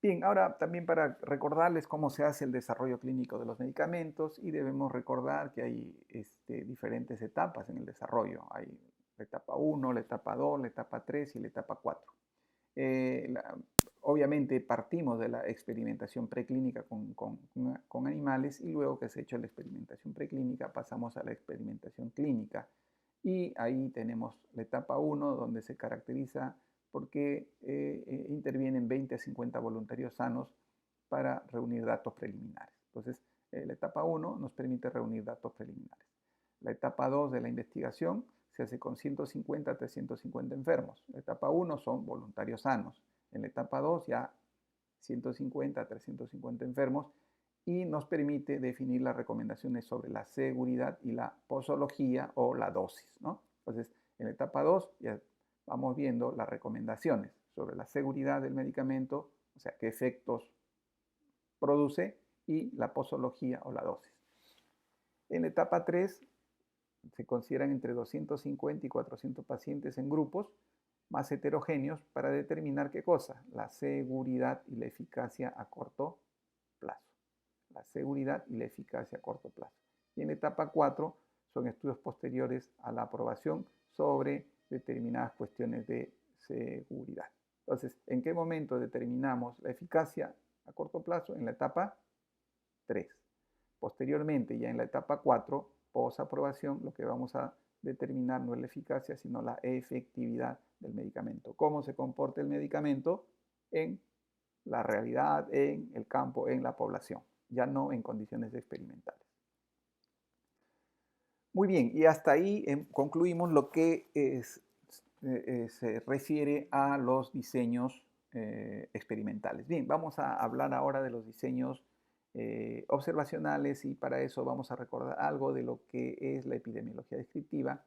Bien, ahora también para recordarles cómo se hace el desarrollo clínico de los medicamentos y debemos recordar que hay diferentes etapas en el desarrollo. Hay la etapa 1, la etapa 2, la etapa 3 y la etapa 4. Eh, la- Obviamente partimos de la experimentación preclínica con animales y luego que se ha hecho la experimentación preclínica pasamos a la experimentación clínica. Y ahí tenemos la etapa 1 donde se caracteriza porque intervienen 20 a 50 voluntarios sanos para reunir datos preliminares. Entonces, la etapa 1 nos permite reunir datos preliminares. La etapa 2 de la investigación se hace con 150 a 350 enfermos. La etapa 1 son voluntarios sanos. En la etapa 2 ya 150 a 350 enfermos y nos permite definir las recomendaciones sobre la seguridad y la posología o la dosis, ¿no? Entonces, en la etapa 2 ya vamos viendo las recomendaciones sobre la seguridad del medicamento, o sea, qué efectos produce y la posología o la dosis. En la etapa 3 se consideran entre 250 y 400 pacientes en grupos más heterogéneos para determinar qué cosa, la seguridad y la eficacia a corto plazo. La seguridad y la eficacia a corto plazo. Y en la etapa 4 son estudios posteriores a la aprobación sobre determinadas cuestiones de seguridad. Entonces, ¿en qué momento determinamos la eficacia a corto plazo? En la etapa 3. Posteriormente, ya en la etapa 4, posaprobación, lo que vamos a determinar no es la eficacia, sino la efectividad del medicamento. Cómo se comporta el medicamento en la realidad, en el campo, en la población, ya no en condiciones experimentales. Muy bien, y hasta ahí concluimos lo que se refiere a los diseños experimentales. Bien, vamos a hablar ahora de los diseños observacionales y para eso vamos a recordar algo de lo que es la epidemiología descriptiva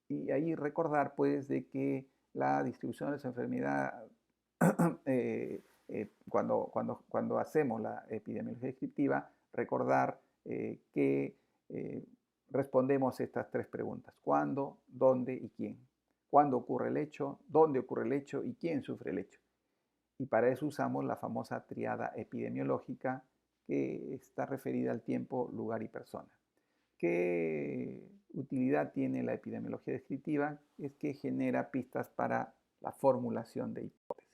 y ahí recordar pues de que la distribución de esa enfermedad cuando hacemos la epidemiología descriptiva, recordar que eh, respondemos estas tres preguntas: ¿cuándo, dónde y quién? ¿Cuándo ocurre el hecho? ¿Dónde ocurre el hecho? ¿Y quién sufre el hecho? Y para eso usamos la famosa triada epidemiológica que está referida al tiempo, lugar y persona. ¿Qué utilidad tiene la epidemiología descriptiva? Es que genera pistas para la formulación de hipótesis.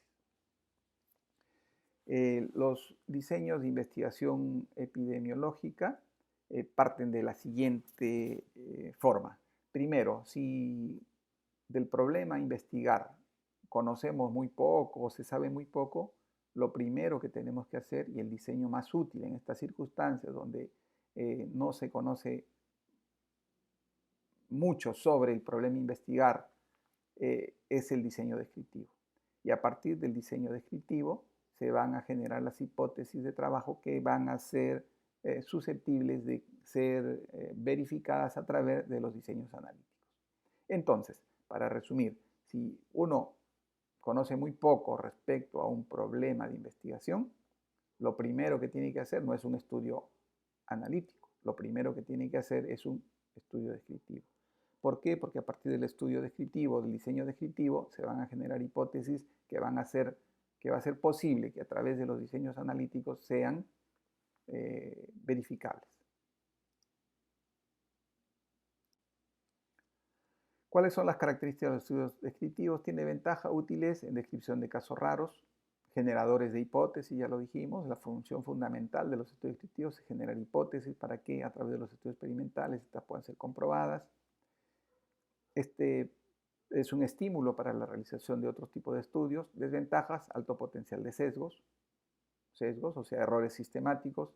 Los diseños de investigación epidemiológica parten de la siguiente forma. Primero, si del problema a investigar conocemos muy poco o se sabe muy poco, lo primero que tenemos que hacer, y el diseño más útil en estas circunstancias donde no se conoce mucho sobre el problema a investigar, es el diseño descriptivo. Y a partir del diseño descriptivo se van a generar las hipótesis de trabajo que van a ser susceptibles de ser verificadas a través de los diseños analíticos. Entonces, para resumir, si uno conoce muy poco respecto a un problema de investigación, lo primero que tiene que hacer no es un estudio analítico, lo primero que tiene que hacer es un estudio descriptivo. ¿Por qué? Porque a partir del estudio descriptivo, del diseño descriptivo, se van a generar hipótesis que va a ser posible que a través de los diseños analíticos sean verificables. ¿Cuáles son las características de los estudios descriptivos? Tiene ventajas útiles en descripción de casos raros, generadores de hipótesis, ya lo dijimos. La función fundamental de los estudios descriptivos es generar hipótesis para que a través de los estudios experimentales estas puedan ser comprobadas. Este es un estímulo para la realización de otros tipos de estudios. Desventajas: alto potencial de sesgos, o sea, errores sistemáticos,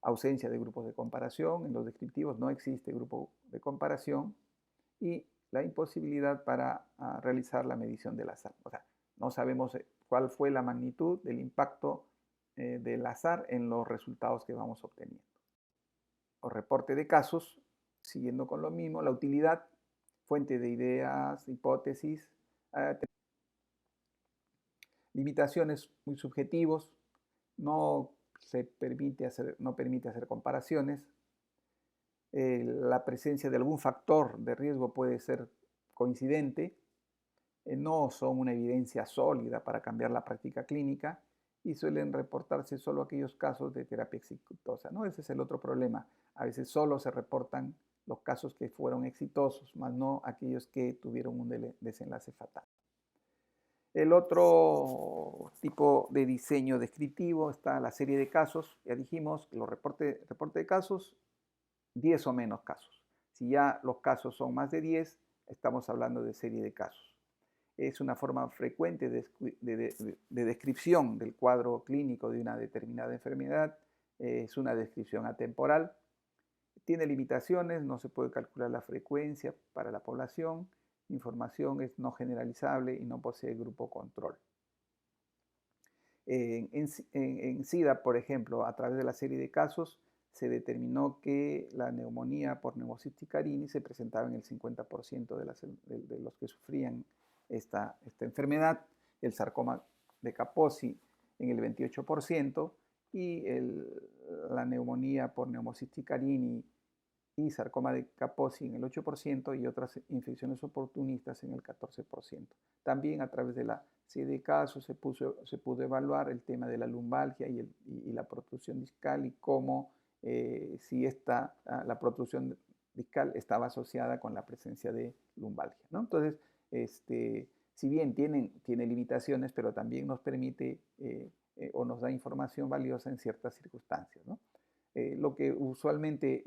ausencia de grupos de comparación. En los descriptivos no existe grupo de comparación y la imposibilidad para realizar la medición del azar. O sea, no sabemos cuál fue la magnitud del impacto del azar en los resultados que vamos obteniendo. O reporte de casos, siguiendo con lo mismo, la utilidad, fuente de ideas, hipótesis, limitaciones muy subjetivos, no permite hacer comparaciones, la presencia de algún factor de riesgo puede ser coincidente, no son una evidencia sólida para cambiar la práctica clínica y suelen reportarse solo aquellos casos de terapia exitosa, ¿no? Ese es el otro problema. A veces solo se reportan los casos que fueron exitosos, más no aquellos que tuvieron un desenlace fatal. El otro tipo de diseño descriptivo está la serie de casos. Ya dijimos que los reportes de casos, 10 o menos casos. Si ya los casos son más de 10, estamos hablando de serie de casos. Es una forma frecuente de descripción del cuadro clínico de una determinada enfermedad. Es una descripción atemporal. Tiene limitaciones, no se puede calcular la frecuencia para la población. Información es no generalizable y no posee grupo control. En SIDA, por ejemplo, a través de la serie de casos, se determinó que la neumonía por Pneumocystis carini se presentaba en el 50% de los que sufrían esta enfermedad, el sarcoma de Kaposi en el 28% y la neumonía por Pneumocystis carini y sarcoma de Kaposi en el 8% y otras infecciones oportunistas en el 14%. También a través de la serie de casos se pudo evaluar el tema de la lumbalgia y la protrusión discal y cómo si la protrusión discal estaba asociada con la presencia de lumbalgia, ¿no? Entonces, si bien tiene limitaciones, pero también nos permite o nos da información valiosa en ciertas circunstancias, ¿no? Lo que usualmente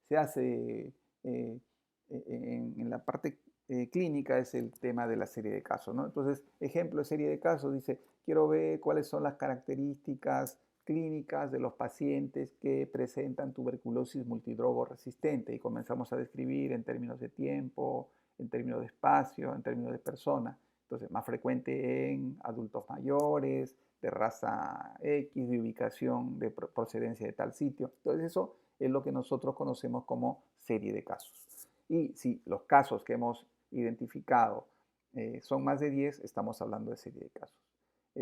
se hace en la parte clínica es el tema de la serie de casos, ¿no? Entonces, ejemplo de serie de casos, dice, quiero ver cuáles son las características clínicas de los pacientes que presentan tuberculosis multidrogo resistente y comenzamos a describir en términos de tiempo, en términos de espacio, en términos de persona. Entonces, más frecuente en adultos mayores, de raza X, de ubicación, de procedencia de tal sitio. Entonces eso es lo que nosotros conocemos como serie de casos. Y si los casos que hemos identificado son más de 10, estamos hablando de serie de casos.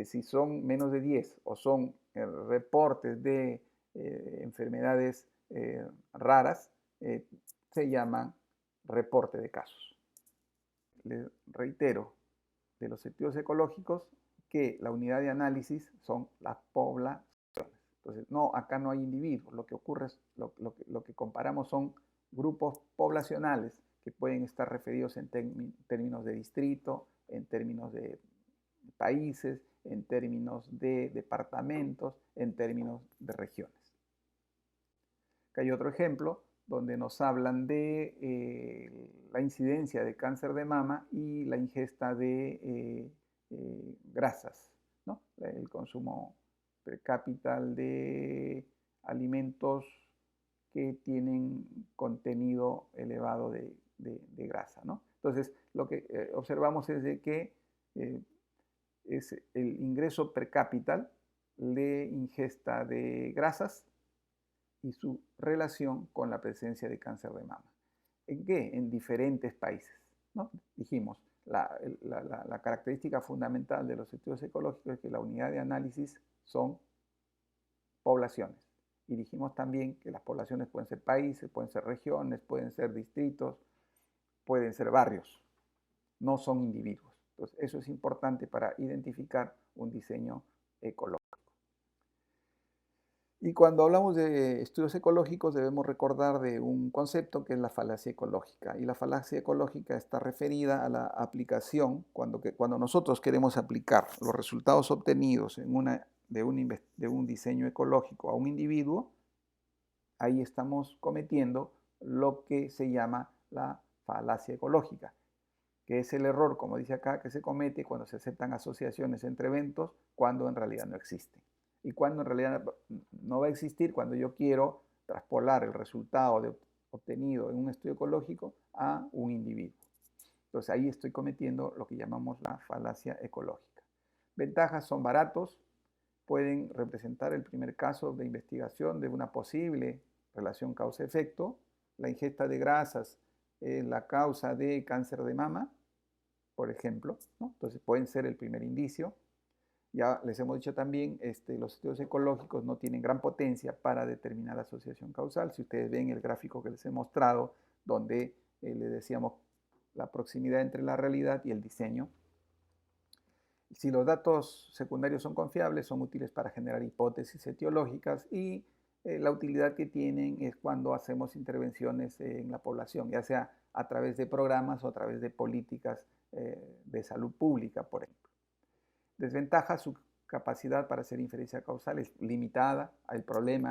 Si son menos de 10 o son reportes de enfermedades raras, se llaman reporte de casos. Les reitero, de los estudios ecológicos, que la unidad de análisis son las poblaciones. Entonces, acá no hay individuos. Lo que ocurre es, lo que comparamos son grupos poblacionales que pueden estar referidos en términos de distrito, en términos de países, en términos de departamentos, en términos de regiones. Acá hay otro ejemplo donde nos hablan de la incidencia de cáncer de mama y la ingesta de grasas, ¿no? El consumo per cápita de alimentos que tienen contenido elevado de grasa, ¿no? Entonces, lo que observamos es de que es el ingreso per cápita de ingesta de grasas y su relación con la presencia de cáncer de mama. ¿En qué? En diferentes países, ¿no? Dijimos, la característica fundamental de los estudios ecológicos es que la unidad de análisis son poblaciones. Y dijimos también que las poblaciones pueden ser países, pueden ser regiones, pueden ser distritos, pueden ser barrios, no son individuos. Entonces, eso es importante para identificar un diseño ecológico. Y cuando hablamos de estudios ecológicos debemos recordar de un concepto que es la falacia ecológica. Y la falacia ecológica está referida a la aplicación, cuando nosotros queremos aplicar los resultados obtenidos de un diseño ecológico a un individuo, ahí estamos cometiendo lo que se llama la falacia ecológica, que es el error, como dice acá, que se comete cuando se aceptan asociaciones entre eventos cuando en realidad no existen. Y cuando en realidad no va a existir, cuando yo quiero traspolar el resultado obtenido en un estudio ecológico a un individuo. Entonces ahí estoy cometiendo lo que llamamos la falacia ecológica. Ventajas: son baratos, pueden representar el primer caso de investigación de una posible relación causa-efecto. La ingesta de grasas es la causa de cáncer de mama, por ejemplo, ¿no? Entonces pueden ser el primer indicio. Ya les hemos dicho también, los estudios ecológicos no tienen gran potencia para determinar la asociación causal. Si ustedes ven el gráfico que les he mostrado, donde les decíamos la proximidad entre la realidad y el diseño. Si los datos secundarios son confiables, son útiles para generar hipótesis etiológicas y la utilidad que tienen es cuando hacemos intervenciones en la población, ya sea a través de programas o a través de políticas de salud pública, por ejemplo. Desventaja: su capacidad para hacer inferencia causal es limitada.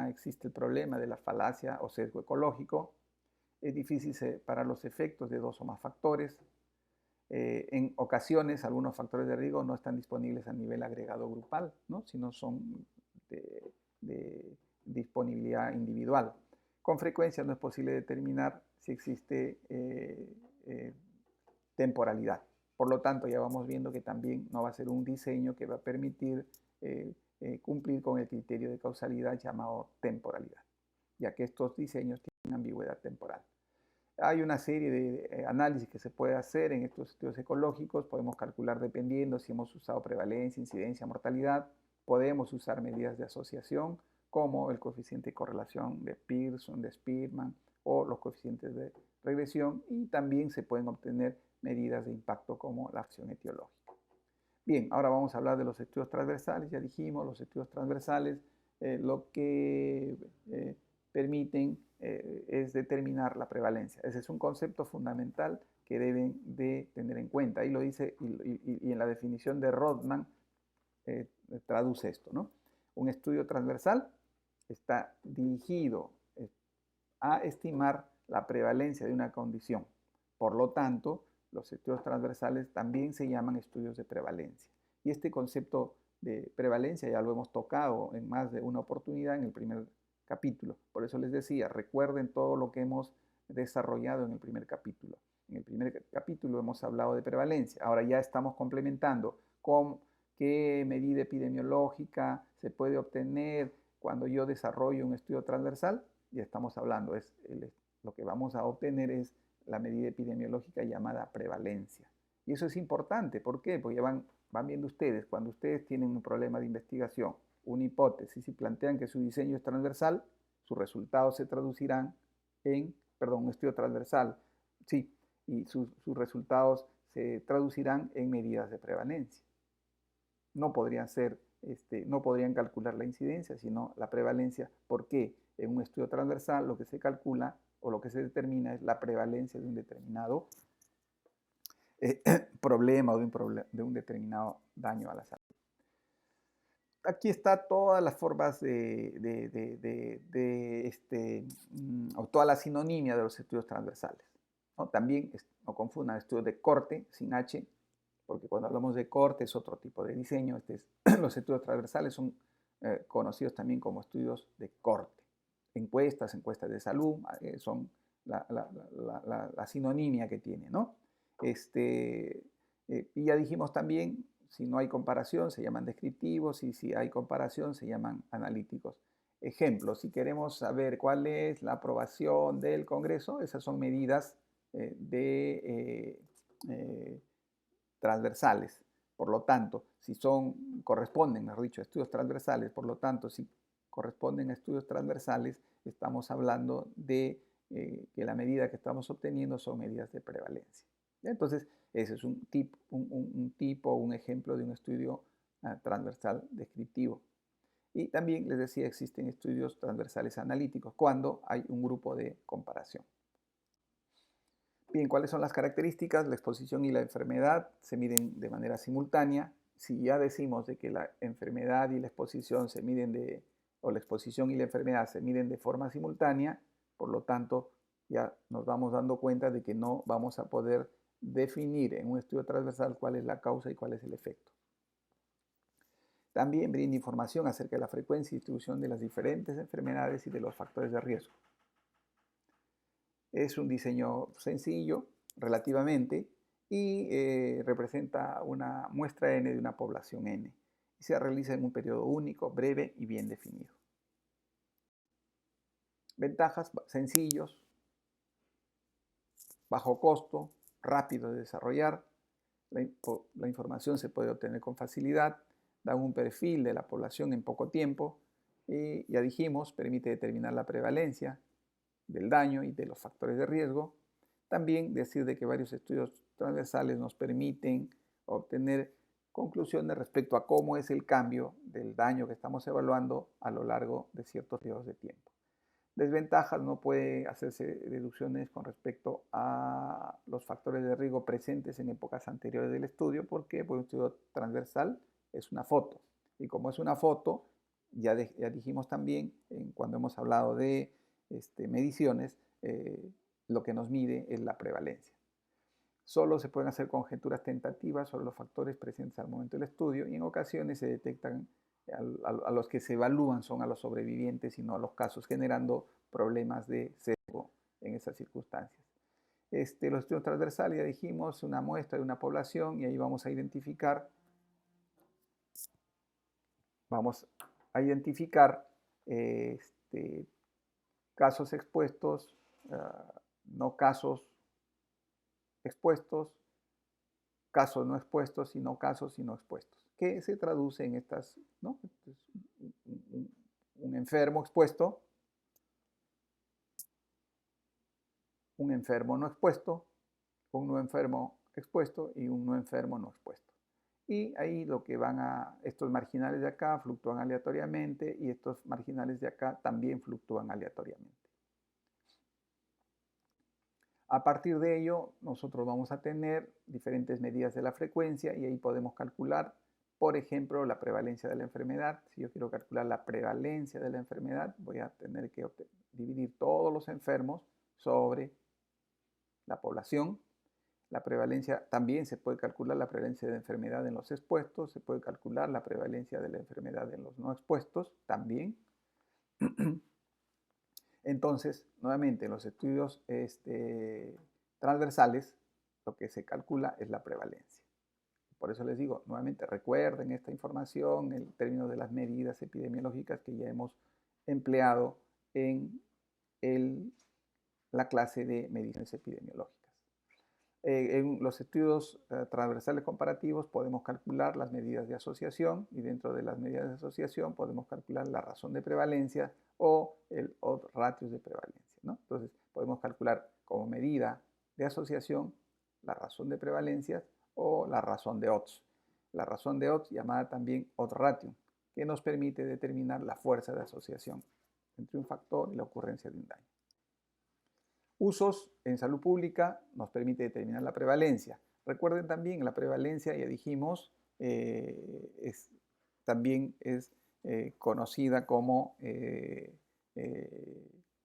Existe el problema de la falacia o sesgo ecológico. Es difícil separar los efectos de dos o más factores. En ocasiones, algunos factores de riesgo no están disponibles a nivel agregado grupal, ¿no? Sino son de disponibilidad individual. Con frecuencia no es posible determinar si existe temporalidad. Por lo tanto, ya vamos viendo que también no va a ser un diseño que va a permitir cumplir con el criterio de causalidad llamado temporalidad, ya que estos diseños tienen ambigüedad temporal. Hay una serie de análisis que se puede hacer en estos estudios ecológicos. Podemos calcular dependiendo si hemos usado prevalencia, incidencia, mortalidad. Podemos usar medidas de asociación como el coeficiente de correlación de Pearson, de Spearman o los coeficientes de regresión, y también se pueden obtener medidas de impacto como la acción etiológica. Bien, ahora vamos a hablar de los estudios transversales. Ya dijimos, los estudios transversales lo que permiten es determinar la prevalencia. Ese es un concepto fundamental que deben de tener en cuenta. Ahí lo dice, y en la definición de Rodman traduce esto, ¿no? Un estudio transversal está dirigido a estimar la prevalencia de una condición. Por lo tanto, los estudios transversales también se llaman estudios de prevalencia. Y este concepto de prevalencia ya lo hemos tocado en más de una oportunidad en el primer capítulo. Por eso les decía, recuerden todo lo que hemos desarrollado en el primer capítulo. En el primer capítulo hemos hablado de prevalencia. Ahora ya estamos complementando con qué medida epidemiológica se puede obtener cuando yo desarrollo un estudio transversal. Ya estamos hablando, lo que vamos a obtener es la medida epidemiológica llamada prevalencia. Y eso es importante. ¿Por qué? Porque ya van viendo ustedes, cuando ustedes tienen un problema de investigación, una hipótesis, y plantean que su diseño es transversal, sus resultados se traducirán un estudio transversal, sí, y sus resultados se traducirán en medidas de prevalencia. No podrían no podrían calcular la incidencia, sino la prevalencia. ¿Por qué? En un estudio transversal lo que se calcula o lo que se determina es la prevalencia de un determinado problema o de un determinado daño a la salud. Aquí está todas las formas o toda la sinonimia de los estudios transversales, ¿no? También no confundan estudios de corte sin H, porque cuando hablamos de corte es otro tipo de diseño. Los estudios transversales son conocidos también como estudios de corte. Encuestas de salud, son la sinonimia que tiene, ¿no? Y ya dijimos también, si no hay comparación se llaman descriptivos, y si hay comparación se llaman analíticos. Ejemplo, si queremos saber cuál es la aprobación del Congreso, esas son medidas transversales. Por lo tanto, si corresponden, mejor dicho, a estudios transversales, por lo tanto, si corresponden a estudios transversales, estamos hablando de que la medida que estamos obteniendo son medidas de prevalencia. Entonces, ese es un ejemplo de un estudio transversal descriptivo. Y también les decía, existen estudios transversales analíticos cuando hay un grupo de comparación. Bien, ¿cuáles son las características? La exposición y la enfermedad se miden de manera simultánea. Si ya decimos de que la enfermedad y la exposición o la exposición y la enfermedad se miden de forma simultánea, por lo tanto, ya nos vamos dando cuenta de que no vamos a poder definir en un estudio transversal cuál es la causa y cuál es el efecto. También brinda información acerca de la frecuencia y distribución de las diferentes enfermedades y de los factores de riesgo. Es un diseño sencillo, relativamente, y representa una muestra N de una población N. Y se realiza en un periodo único, breve y bien definido. Ventajas: sencillos, bajo costo, rápido de desarrollar, la información se puede obtener con facilidad, dan un perfil de la población en poco tiempo, y ya dijimos, permite determinar la prevalencia del daño y de los factores de riesgo. También decir de que varios estudios transversales nos permiten obtener conclusiones respecto a cómo es el cambio del daño que estamos evaluando a lo largo de ciertos periodos de tiempo. Desventajas: no puede hacerse deducciones con respecto a los factores de riesgo presentes en épocas anteriores del estudio, porque un estudio transversal es una foto. Y como es una foto, ya dijimos también, cuando hemos hablado de mediciones, lo que nos mide es la prevalencia. Solo se pueden hacer conjeturas tentativas sobre los factores presentes al momento del estudio, y en ocasiones se detectan a los que se evalúan son a los sobrevivientes y no a los casos, generando problemas de sesgo en esas circunstancias. Los estudios transversales, ya dijimos, una muestra de una población, y ahí vamos a identificar casos expuestos, no casos expuestos, casos no expuestos, y no casos sino expuestos, que se traduce en estas, ¿no? Un enfermo expuesto, un enfermo no expuesto, un no enfermo expuesto y un no enfermo no expuesto. Y ahí lo que estos marginales de acá fluctúan aleatoriamente, y estos marginales de acá también fluctúan aleatoriamente. A partir de ello, nosotros vamos a tener diferentes medidas de la frecuencia, y ahí podemos calcular, por ejemplo, la prevalencia de la enfermedad. Si yo quiero calcular la prevalencia de la enfermedad, voy a tener que dividir todos los enfermos sobre la población. La prevalencia también se puede calcular, la prevalencia de la enfermedad en los expuestos, se puede calcular la prevalencia de la enfermedad en los no expuestos también. Entonces, nuevamente, en los estudios transversales, lo que se calcula es la prevalencia. Por eso les digo, nuevamente, recuerden esta información en términos de las medidas epidemiológicas que ya hemos empleado en la clase de mediciones epidemiológicas. En los estudios transversales comparativos podemos calcular las medidas de asociación, y dentro de las medidas de asociación podemos calcular la razón de prevalencia o el odds ratios de prevalencia, ¿no? Entonces podemos calcular como medida de asociación la razón de prevalencia o la razón de odds. La razón de odds, llamada también odds ratio, que nos permite determinar la fuerza de asociación entre un factor y la ocurrencia de un daño. Usos en salud pública nos permite determinar la prevalencia. Recuerden también, la prevalencia, ya dijimos, también es conocida como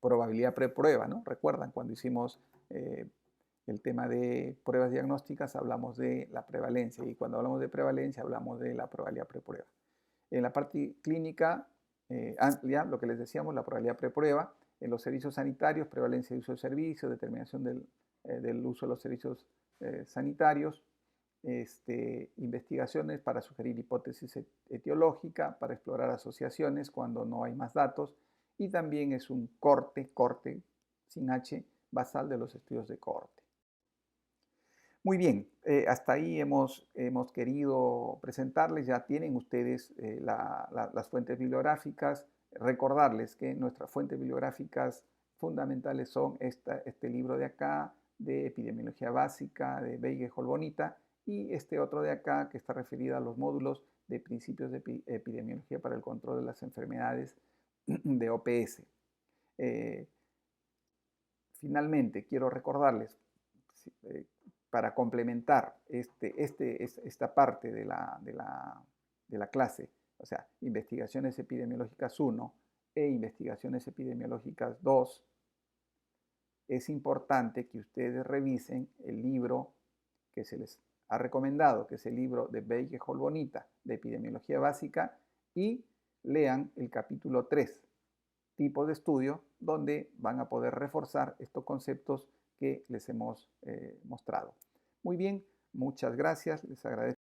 probabilidad preprueba, ¿no? Recuerdan, cuando hicimos el tema de pruebas diagnósticas, hablamos de la prevalencia, y cuando hablamos de prevalencia hablamos de la probabilidad preprueba. En la parte clínica amplia, lo que les decíamos, la probabilidad preprueba. En los servicios sanitarios, prevalencia de uso de servicios, determinación del uso de los servicios sanitarios, investigaciones para sugerir hipótesis etiológica, para explorar asociaciones cuando no hay más datos, y también es un corte sin H, basal de los estudios de cohorte. Muy bien, hasta ahí hemos querido presentarles. Ya tienen ustedes las fuentes bibliográficas. Recordarles que nuestras fuentes bibliográficas fundamentales son este libro de acá, de Epidemiología Básica, de Beige-Holbonita, y este otro de acá, que está referido a los módulos de Principios de Epidemiología para el Control de las Enfermedades de OPS. Finalmente, quiero recordarles, para complementar esta parte de la clase, o sea, investigaciones epidemiológicas 1 e investigaciones epidemiológicas 2, es importante que ustedes revisen el libro que se les ha recomendado, que es el libro de Beige-Holbonita de Epidemiología Básica, y lean el capítulo 3, tipos de estudio, donde van a poder reforzar estos conceptos que les hemos mostrado. Muy bien, muchas gracias, les agradezco.